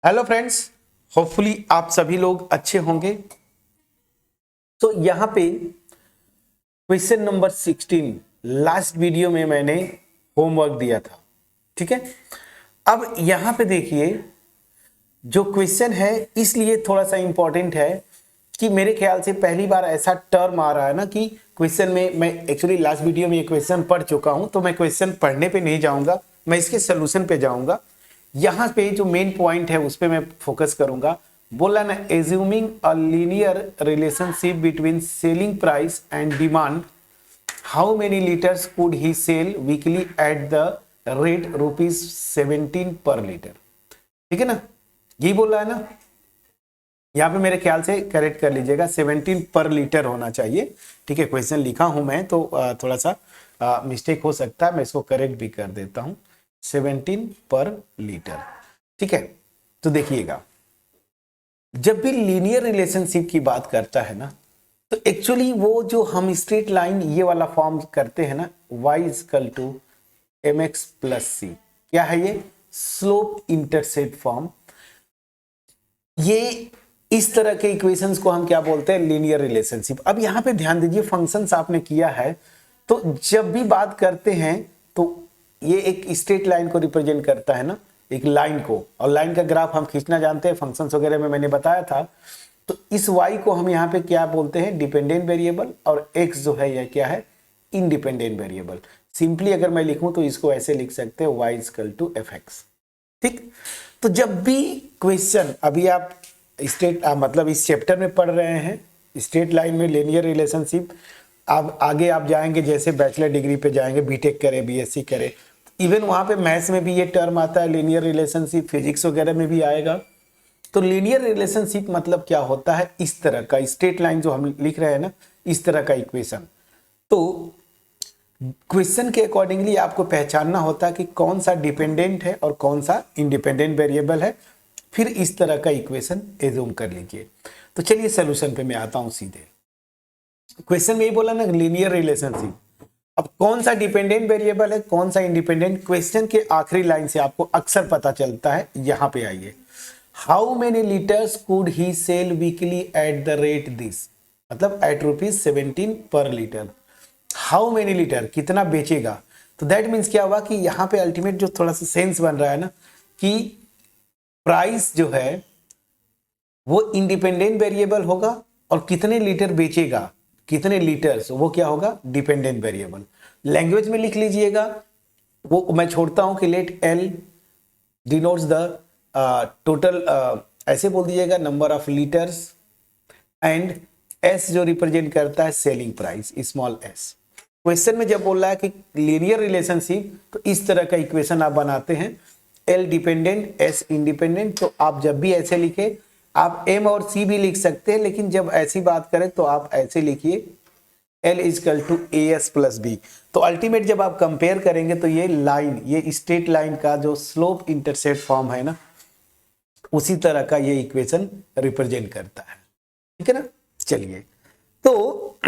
Hello friends, hopefully आप सभी लोग अच्छे होंगे। तो यहाँ पे क्वेश्चन नंबर 16 लास्ट वीडियो में मैंने होमवर्क दिया था। ठीक है, अब यहाँ पे देखिए जो क्वेश्चन है इसलिए थोड़ा सा इंपॉर्टेंट है कि मेरे ख्याल से पहली बार ऐसा टर्म आ रहा है ना कि क्वेश्चन में मैं एक्चुअली लास्ट वीडियो में ये क्वेश्चन पढ़ चुका हूं, तो मैं क्वेश्चन पढ़ने पे नहीं जाऊंगा, मैं इसके सोल्यूशन पे जाऊंगा। यहाँ पे जो मेन पॉइंट है उस पर मैं फोकस करूंगा। बोला ना, assuming a linear relationship between selling price and demand, how many litres could he sell weekly at the rate ₹17 per litre. ठीक है ना, यही बोल रहा है ना। यहाँ पे मेरे ख्याल से करेक्ट कर लीजिएगा, 17 पर लीटर होना चाहिए। ठीक है, क्वेश्चन लिखा हूं मैं तो थोड़ा सा मिस्टेक हो सकता है, मैं इसको करेक्ट भी कर देता हूं। 17 पर लीटर। ठीक है, तो देखिएगा जब भी लीनियर रिलेशनशिप की बात करता है ना, तो एक्चुअली वो जो हम स्ट्रेट लाइन ये वाला फॉर्म करते हैं ना, y equal to mx plus C, क्या है ये? Slope intercept form. ये इस तरह के इक्वेशंस को हम क्या बोलते हैं? Linear relationship. अब यहां पे ध्यान दीजिए, फंक्शंस आपने किया है तो जब भी बात करते हैं तो ये एक स्ट्रेट लाइन को रिप्रेजेंट करता है ना, एक लाइन को, और लाइन का ग्राफ हम खींचना जानते हैं, फंक्शंस वगैरह में मैंने बताया था। तो इस y को हम यहाँ पे क्या बोलते हैं? डिपेंडेंट वेरिएबल, और x जो है यह क्या है? Independent variable. सिंपली अगर मैं लिखूं तो इसको ऐसे लिख सकते हैं, y equal to f x. ठीक, तो जब भी क्वेश्चन, अभी आप स्टेट मतलब इस चैप्टर में पढ़ रहे हैं स्ट्रेट लाइन में लीनियर रिलेशनशिप, अब आगे आप जाएंगे जैसे बैचलर डिग्री पे जाएंगे, बीटेक करें, बीएससी करें, इवन वहां पे मैथ्स में भी ये टर्म आता है लीनियर रिलेशनशिप, फिजिक्स वगैरह में भी आएगा। तो लीनियर रिलेशनशिप मतलब क्या होता है? इस तरह का स्ट्रेट लाइन जो हम लिख रहे हैं ना, इस तरह का इक्वेशन। तो क्वेश्चन के अकॉर्डिंगली आपको पहचानना होता है कि कौन सा डिपेंडेंट है और कौन सा इंडिपेंडेंट वेरिएबल है, फिर इस तरह का इक्वेशन एज्यूम कर लीजिए। तो चलिए सोल्यूशन पे मैं आता हूं सीधे। क्वेश्चन में ये बोला ना, लीनियर रिलेशनशिप। अब कौन सा डिपेंडेंट वेरिएबल है, कौन सा इंडिपेंडेंट, क्वेश्चन के आखिरी लाइन से आपको अक्सर पता चलता है। यहां पे आइए, how many litres could he sell weekly at the rate this, मतलब at ₹17 per litre. How many litre, कितना बेचेगा। तो दैट मीन्स क्या हुआ कि यहाँ पे अल्टीमेट जो थोड़ा सा सेंस बन रहा है ना, कि प्राइस जो है वो इंडिपेंडेंट वेरिएबल होगा, और कितने लीटर बेचेगा, कितने लीटर्स, वो क्या होगा? Dependent variable. लैंग्वेज में लिख लीजिएगा, वो मैं छोड़ता हूं कि let l denotes the total, ऐसे बोल दीजिएगा, number of litres, and s जो रिप्रेजेंट करता है selling price, small s. Question में जब बोल रहा है कि लीनियर रिलेशनशिप, तो इस तरह का इक्वेशन आप बनाते हैं, एल डिपेंडेंट एस इंडिपेंडेंट। तो आप जब भी ऐसे लिखे, आप एम और सी भी लिख सकते हैं, लेकिन जब ऐसी बात करें तो आप ऐसे लिखिए, l equal to a s plus b. तो अल्टीमेट जब आप कंपेयर करेंगे तो ये लाइन, ये स्ट्रेट लाइन का जो स्लोप इंटरसेप्ट फॉर्म है ना, उसी तरह का ये इक्वेशन रिप्रेजेंट करता है। ठीक है ना, चलिए। तो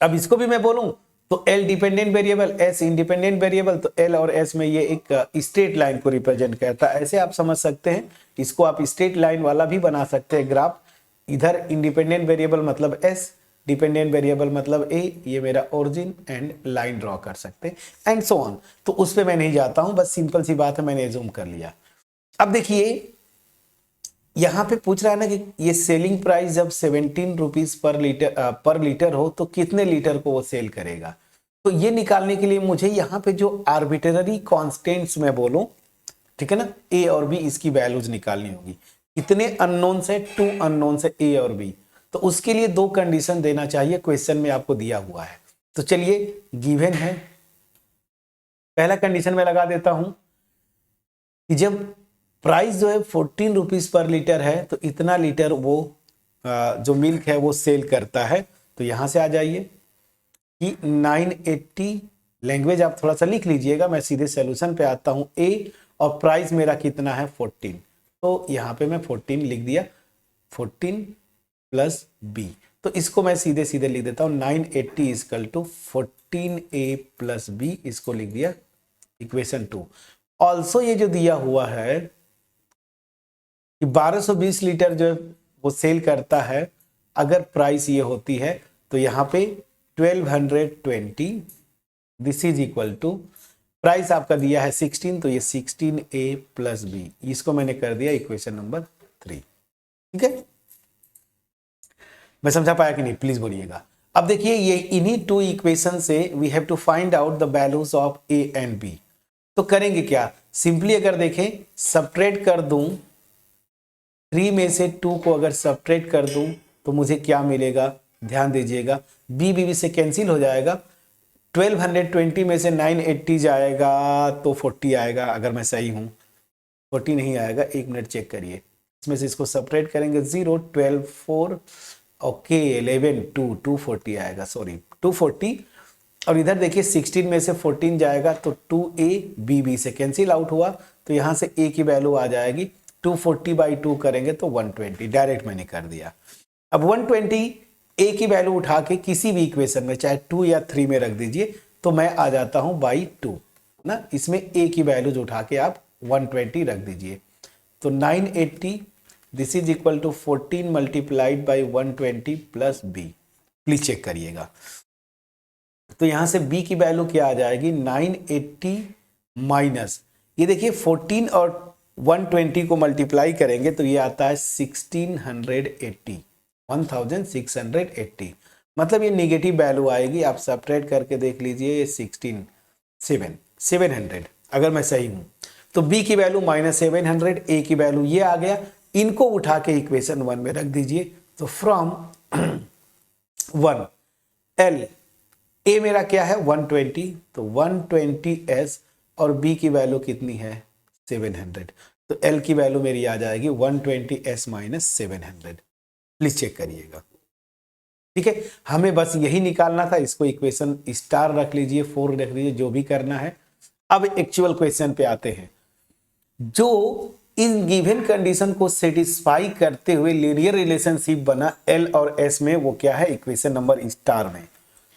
अब इसको भी मैं बोलूं तो L dependent variable, S independent variable, तो L और S में ये एक स्ट्रेट लाइन को रिप्रेजेंट करता है, ऐसे आप समझ सकते हैं। इसको आप स्ट्रेट लाइन वाला भी बना सकते हैं ग्राफ। इधर इंडिपेंडेंट वेरिएबल मतलब S, डिपेंडेंट वेरिएबल मतलब A, ये मेरा ओरिजिन एंड लाइन ड्रॉ कर सकते हैं एंड सो ऑन। तो उस पर मैं नहीं जाता हूं, बस सिंपल सी बात है, मैंने एज्यूम कर लिया। अब देखिए यहाँ पे पूछ रहा है ना कि ये सेलिंग प्राइस जब 17 रुपीज पर लीटर हो तो कितने लीटर को वो सेल करेगा। तो ये निकालने के लिए मुझे यहाँ पे जो आर्बिट्ररी कांस्टेंट्स मैं बोलूं, ठीक है ना, ए और बी, इसकी वैल्यूज निकालनी होगी। कितने अननोन से? 2 अननोन से, ए और बी। तो उसके लिए 2 कंडीशन देना चाहिए, क्वेश्चन में आपको दिया हुआ है। तो चलिए, गिवन है, पहला कंडीशन में लगा देता हूं कि जब प्राइस जो है 14 रुपीज पर लीटर है तो इतना लीटर वो जो मिल्क है वो सेल करता है। तो यहां से आ जाइए कि 980, लैंग्वेज आप थोड़ा सा लिख लीजिएगा, मैं सीधे सॉल्यूशन पे आता हूं। ए और प्राइस मेरा कितना है? 14, तो यहां पे मैं 14 लिख दिया, 14 प्लस बी। तो इसको मैं सीधे सीधे लिख देता हूं, 980 is equal to 14a plus B, इसको लिख दिया इक्वेशन 2। ऑल्सो ये जो दिया हुआ है कि 1220 लीटर जो वो सेल करता है, अगर प्राइस ये होती है तो यहाँ पे 1220, this is equal to, price आपका दिया है 16, तो ये 16A प्लस बी, इसको मैंने कर दिया इक्वेशन नंबर 3। ठीक है, मैं समझा पाया कि नहीं, प्लीज बोलिएगा। अब देखिए ये इन्हीं टू इक्वेशन से we have to find out the values of a and b. तो करेंगे क्या, सिंपली अगर देखें सब्ट्रैक्ट कर दूं, 3 में से 2 को अगर सब्ट्रैक्ट कर दूं तो मुझे क्या मिलेगा, ध्यान दीजिएगा, बी बी से कैंसिल हो जाएगा। 1220 में से 980 जाएगा तो 40 आएगा, अगर मैं सही हूं 40 नहीं आएगा, एक मिनट चेक करिए, इसमें से इसको सब्ट्रैक्ट करेंगे 0, 12, 4, ओके 11, 2, 240 आएगा, सॉरी 240। और इधर देखिए 16 में से 14 जाएगा तो 2A, बी से कैंसिल आउट हुआ, तो यहां से A की वैल्यू आ जाएगी 240/2 करेंगे तो 120, डायरेक्ट मैंने कर दिया। अब 120 A की वैल्यू उठा के किसी भी इक्वेशन में चाहे 2 या 3 में रख दीजिए तो मैं आ जाता हूं बाई 2 ना, इसमें A की वैल्यूज उठा के आप 120 रख दीजिए, तो 980, this is equal to 14 multiplied by 120 plus b, please check करिएगा। तो यहां से b की वैल्यू क्या आ जाएगी, 980 माइनस, ये देखिए 14 और 120 को मल्टीप्लाई करेंगे तो ये आता है 1680, 1680, मतलब ये नेगेटिव वैल्यू आएगी। आप सब्ट्रैक्ट करके देख लीजिए, ये 700, अगर मैं सही हूं तो b की वैल्यू -700, a की वैल्यू ये आ गया, इनको उठा के इक्वेशन 1 में रख दीजिए, तो फ्रॉम 1 L, A मेरा क्या है 120, तो 120s और B की वैल्यू कितनी है 700, तो L की वैल्यू मेरी आ जाएगी 120s माइनस 700, प्लीज चेक करिएगा। ठीक है, हमें बस यही निकालना था, इसको इक्वेशन स्टार रख लीजिए, 4 रख लीजिए, जो भी करना है। अब एक्चुअल क्वेश्चन पे आते हैं, जो इन गिवन कंडीशन को सेटिस्फाई करते हुए लीनियर रिलेशनशिप बना L और S में, वो क्या है इक्वेशन नंबर स्टार में।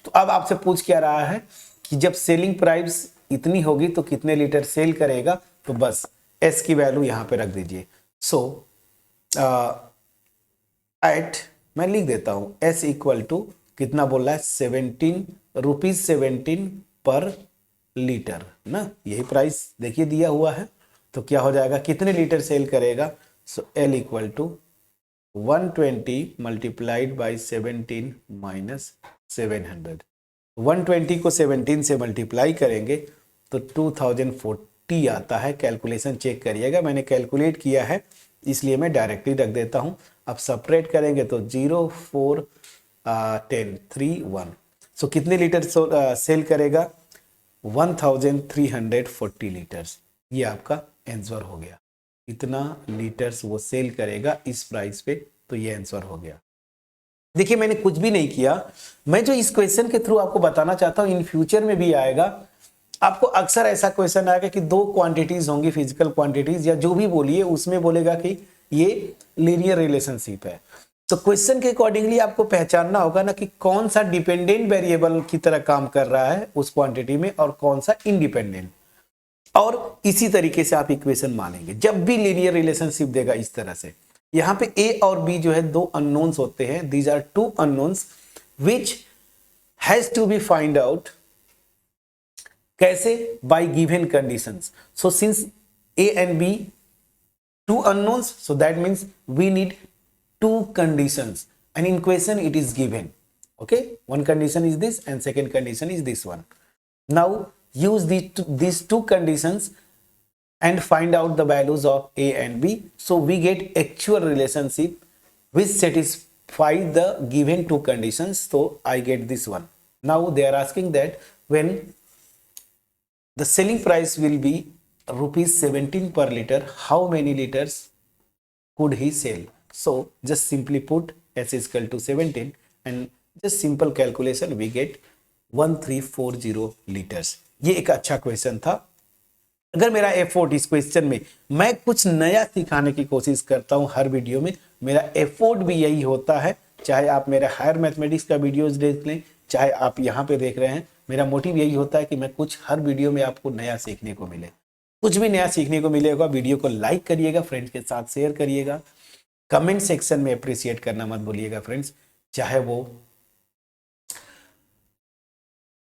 तो अब आपसे पूछ क्या रहा है कि जब सेलिंग प्राइस इतनी होगी तो कितने लीटर सेल करेगा, तो बस S की वैल्यू यहां पे रख दीजिए। सो एट, मैं लिख देता हूं S इक्वल टू कितना बोल रहा है 17 पर लीटर ना, यही प्राइस देखिए दिया हुआ है, तो क्या हो जाएगा कितने लीटर सेल करेगा, so L equal to 120 multiplied by 17 minus 700, 120 को 17 से मल्टीप्लाई करेंगे तो 2040 आता है। कैलकुलेशन चेक करिएगा, मैंने कैलकुलेट किया है इसलिए मैं डायरेक्टली रख देता हूं। अब सपरेट करेंगे तो 0, 4, 10, 3, 1, सो कितने लीटर सेल करेगा 1340 लीटर्स, ये आपका आंसर हो गया, इतना लीटर्स वो सेल करेगा इस प्राइस पे, तो ये आंसर हो गया। देखिए मैंने कुछ भी नहीं किया, मैं जो इस क्वेश्चन के थ्रू आपको बताना चाहता हूं इन फ्यूचर में भी आएगा, आपको अक्सर ऐसा क्वेश्चन आएगा कि 2 क्वांटिटीज होंगी, फिजिकल क्वांटिटीज या जो भी बोलिए, उसमें बोलेगा कि ये लीनियर रिलेशनशिप है, तो क्वेश्चन के अकॉर्डिंगली आपको पहचानना होगा ना कि कौन सा डिपेंडेंट वेरिएबल की तरह काम कर रहा है उस क्वांटिटी में और कौन सा इंडिपेंडेंट, और इसी तरीके से आप इक्वेशन मानेंगे जब भी लीनियर रिलेशनशिप देगा इस तरह से। यहां पे A और B जो है 2 अननोन्स होते हैं, these are 2 unknowns which has to be find out, कैसे, by given conditions. So since A and B 2 unknowns, so that means we need 2 conditions, and in question it is given, okay, one condition is this and second condition is this one. Now use these two conditions and find out the values of A and B, so we get actual relationship which satisfy the given 2 conditions, so I get this one. Now they are asking that when the selling price will be ₹17 per liter, how many liters could he sell? So just simply put S is equal to 17 and just simple calculation we get 1340 liters. ये एक अच्छा question था। अगर मेरा effort इस question में, मैं कुछ नया सिखाने की कोशिश करता हूं हर वीडियो में, मेरा एफर्ट भी यही होता है, चाहे आप मेरा हायर मैथमेटिक्स का वीडियोस देख लें, चाहे आप यहाँ पे देख रहे हैं, मेरा मोटिव यही होता है कि मैं कुछ हर वीडियो में आपको नया सीखने को मिले। कुछ भी नया सीखने को मिलेगा। वीडियो को लाइक करिएगा, फ्रेंड्स के साथ शेयर करिएगा, कमेंट सेक्शन में अप्रिशिएट करना मत भूलिएगा फ्रेंड्स। चाहे वो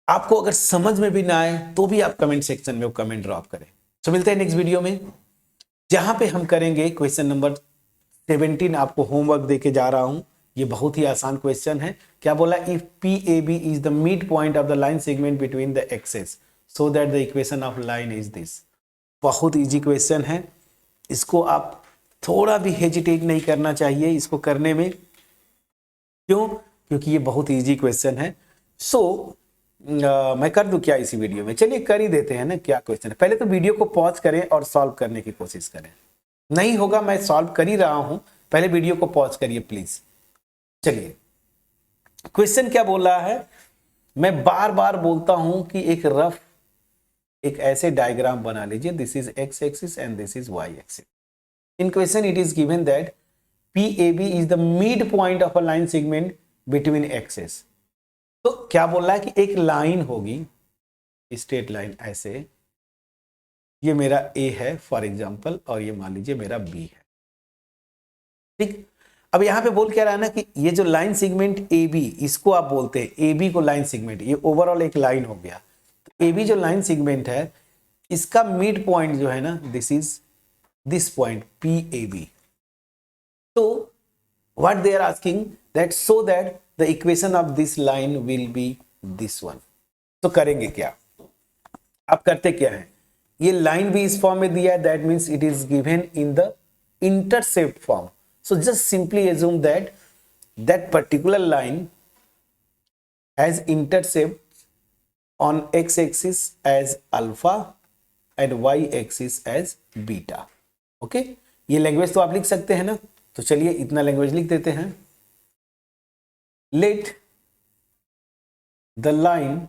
आपको अगर समझ में भी ना आए तो भी आप कमेंट सेक्शन में वो कमेंट ड्रॉप करें। तो मिलते हैं नेक्स्ट वीडियो में, जहां पे हम करेंगे क्वेश्चन नंबर 17। आपको होमवर्क देके जा रहा हूं, ये बहुत ही आसान क्वेश्चन है। क्या बोला? If p a b is the mid point of the line segment between the axes so that the equation of line is this. बहुत इजी क्वेश्चन है, इसको आप थोड़ा भी हेजिटेट नहीं करना चाहिए इसको करने में। क्यों? क्योंकि ये बहुत इजी क्वेश्चन है। मैं कर दूं क्या इसी वीडियो में? चलिए कर ही देते हैं ना। क्या क्वेश्चन है, पहले तो वीडियो को पॉज करें और सॉल्व करने की कोशिश करें। नहीं होगा, मैं सॉल्व कर ही रहा हूं, पहले वीडियो को पॉज करिए प्लीज। चलिए क्वेश्चन क्या बोल रहा है, मैं बार बार बोलता हूं कि एक ऐसे डायग्राम बना लीजिए। This is x axis and this is y axis. In question it is given that PAB is the mid point of a line segment between axes. तो क्या बोल रहा है कि एक लाइन होगी, स्ट्रेट लाइन ऐसे, ये मेरा A है फॉर एग्जांपल, और ये मान लीजिए मेरा B है। ठीक, अब यहां पे बोल क्या रहा है ना कि ये जो लाइन सेगमेंट AB, इसको आप बोलते हैं AB को लाइन सेगमेंट, ये ओवरऑल एक लाइन हो गया। तो AB जो लाइन सेगमेंट है, इसका मिड पॉइंट जो है ना, this is this point PAB। तो what they are asking that so that the equation of this line will be this one। तो करेंगे क्या? आप करते क्या है, ये लाइन भी इस फॉर्म में दिया है, that means it is given in the intercept form. So just simply assume that that particular line has intercept on x axis as alpha and y axis as beta। Okay, ये language तो आप लिख सकते हैं ना, तो चलिए इतना लैंग्वेज लिख देते हैं। Let the line,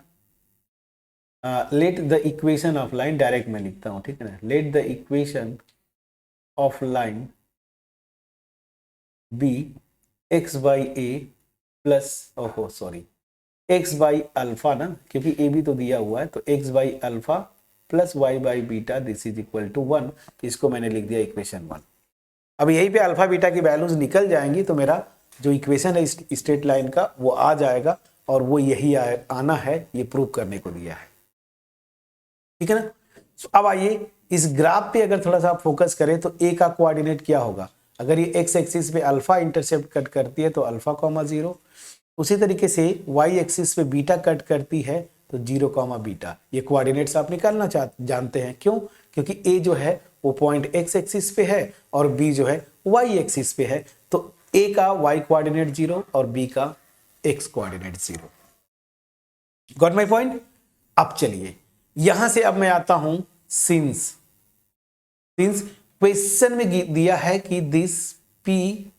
let the equation of line, direct मैं लिखता हूं, ठीक है ना। Let the equation of line be x by a plus, ओहो सॉरी, एक्स बाई अल्फा ना, क्योंकि ए भी तो दिया हुआ है, तो x by alpha plus y by beta this is equal to 1। इसको मैंने लिख दिया इक्वेशन 1। अब यहीं पे अल्फा बीटा की वैल्यूज निकल जाएंगी, तो मेरा जो इक्वेशन है स्ट्रेट लाइन का वो आ जाएगा, और वो यही आना है, ये प्रूव करने को दिया है, ठीक है ना। अब आइए इस ग्राफ पे अगर थोड़ा सा आप फोकस करें तो ए का कोऑर्डिनेट क्या होगा। अगर ये एक्स एक्सिस पे अल्फा इंटरसेप्ट कट करती है तो अल्फा कॉमा 0, उसी तरीके से वाई एक्सिस पे बीटा कट करती है तो 0 कॉमा बीटा। ये कोऑर्डिनेट्स आप निकालना जानते हैं, क्यों? क्योंकि ए जो है वो पॉइंट एक्स एक्सिस पे है और बी जो है वाई एक्सिस पे है, तो ए का वाई कोऑर्डिनेट 0 और बी का x coordinate 0। Got my point? अब चलिए यहां से अब मैं आता हूं सिंस क्वेश्चन में दिया है कि this p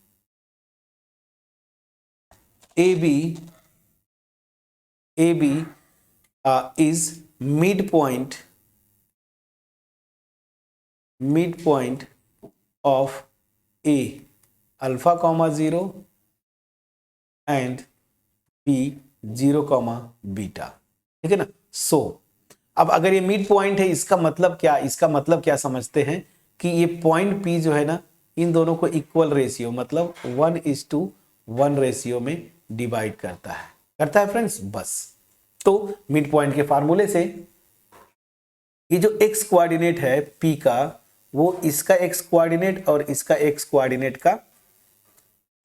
a b is midpoint of A alpha comma 0 and B 0 comma beta, ठीक है ना। सो अब अगर ये मिड पॉइंट है, इसका मतलब क्या समझते हैं कि ये पॉइंट P जो है ना, इन दोनों को इक्वल रेशियो, मतलब 1:1 रेशियो में डिवाइड करता है फ्रेंड्स, बस। तो मिड पॉइंट के फार्मूले से ये जो x कोऑर्डिनेट है P का, वो इसका x कोऑर्डिनेट और इसका x कोऑर्डिनेट का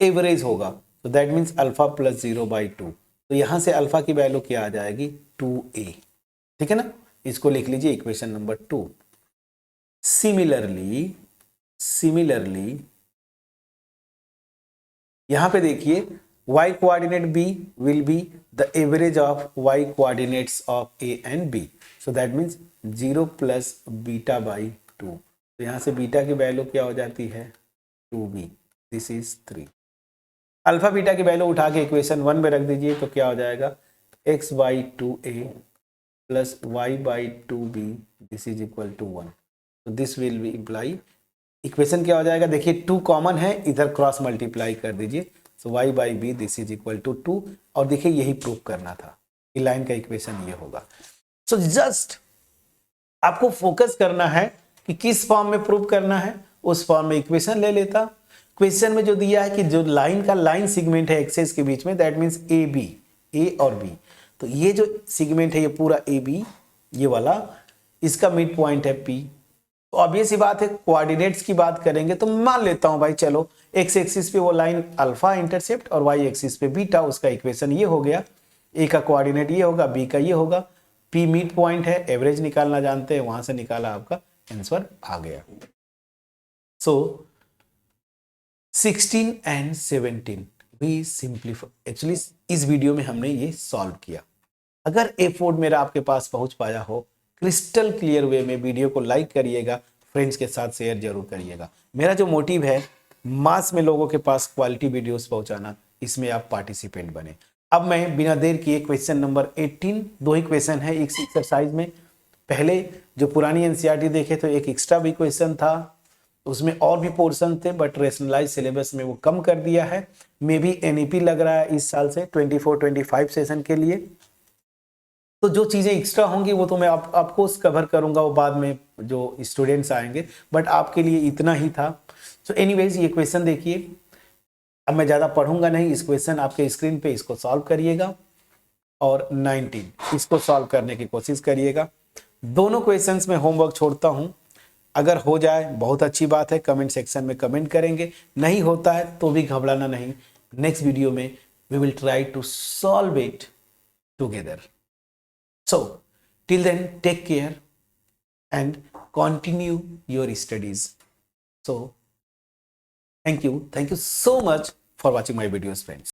एवरेज होगा। तो दैट मींस अल्फा प्लस 0/2। तो यहां से अल्फा की वैल्यू क्या आ जाएगी? 2a, ठीक है ना। इसको लिख लीजिए इक्वेशन नंबर 2। सिमिलरली यहां पे देखिए y coordinate b will be the average of y coordinates of a and b, so that means 0 plus beta by 2। तो यहां से बीटा की वैल्यू क्या हो जाती है? 2b, this is 3। Alpha beta की वैल्यू उठा के इक्वेशन 1 में रख दीजिए, तो क्या हो जाएगा? x by 2a plus y by 2b this is equal to 1। तो this will be imply, equation क्या हो जाएगा? देखिए 2 कॉमन है, इधर क्रॉस मल्टीप्लाई कर दीजिए, so y by b this is equal to 2। और देखिए यही प्रूव करना था, ये लाइन का इक्वेशन ये होगा। सो जस्ट आपको फोकस करना है कि किस फॉर्म में प्रूव करना है, उस फॉर्म में इक्वेशन ले लेता। क्वेश्चन में जो दिया है कि जो लाइन का लाइन सेगमेंट है एक्सेस के बीच में, दैट मीन्स ए बी, ए और बी, तो ये जो सेगमेंट है ये पूरा ए बी, ये वाला, इसका मिड पॉइंट है पी। तो ऑब्वियस सी बात है, कोऑर्डिनेट्स की बात करेंगे तो मान लेता हूं भाई, चलो एक्स एक्सिस पे वो लाइन अल्फा इंटरसेप्ट और वाई एक्सिस पे बीटा, उसका इक्वेशन ये हो गया। ए का कोऑर्डिनेट ये होगा, बी का ये होगा, पी मिड पॉइंट है, एवरेज निकालना जानते हैं, वहां से निकाला, आपका आंसर आ गया। सो 16 एंड 17 भी सिंप्लीफाई, एक्चुअली इस वीडियो में हमने ये सॉल्व किया। अगर एफोर्ड मेरा आपके पास पहुंच पाया हो क्रिस्टल क्लियर वे में, वीडियो को लाइक करिएगा, फ्रेंड्स के साथ शेयर जरूर करिएगा। मेरा जो मोटिव है मास में लोगों के पास क्वालिटी वीडियोस पहुंचाना, इसमें आप पार्टिसिपेंट बने। अब मैं बिना देर किए क्वेश्चन नंबर 18, 2 ही क्वेश्चन है इस एक्सरसाइज में। पहले जो पुरानी एनसीईआरटी देखे तो एक एक्स्ट्रा भी क्वेश्चन था, उसमें और भी पोर्शन थे, बट रेशनलाइज सिलेबस में वो कम कर दिया है। मे भी एनईपी लग रहा है इस साल से 24-25 सेशन के लिए। तो जो चीज़ें एक्स्ट्रा होंगी वो तो मैं आपको कवर करूंगा, वो बाद में जो स्टूडेंट्स आएंगे, बट आपके लिए इतना ही था। सो एनीवेज ये क्वेश्चन देखिए, अब मैं ज़्यादा पढ़ूंगा नहीं, इस क्वेश्चन आपके स्क्रीन पे, इसको सॉल्व करिएगा और 19 इसको सॉल्व करने की कोशिश करिएगा। दोनों क्वेश्चंस में होमवर्क छोड़ता हूं, अगर हो जाए बहुत अच्छी बात है, कमेंट सेक्शन में कमेंट करेंगे, नहीं होता है तो भी घबराना नहीं। नेक्स्ट वीडियो में we will try to solve it together. So, till then, take care and continue your studies. So, thank you so much for watching my videos, friends.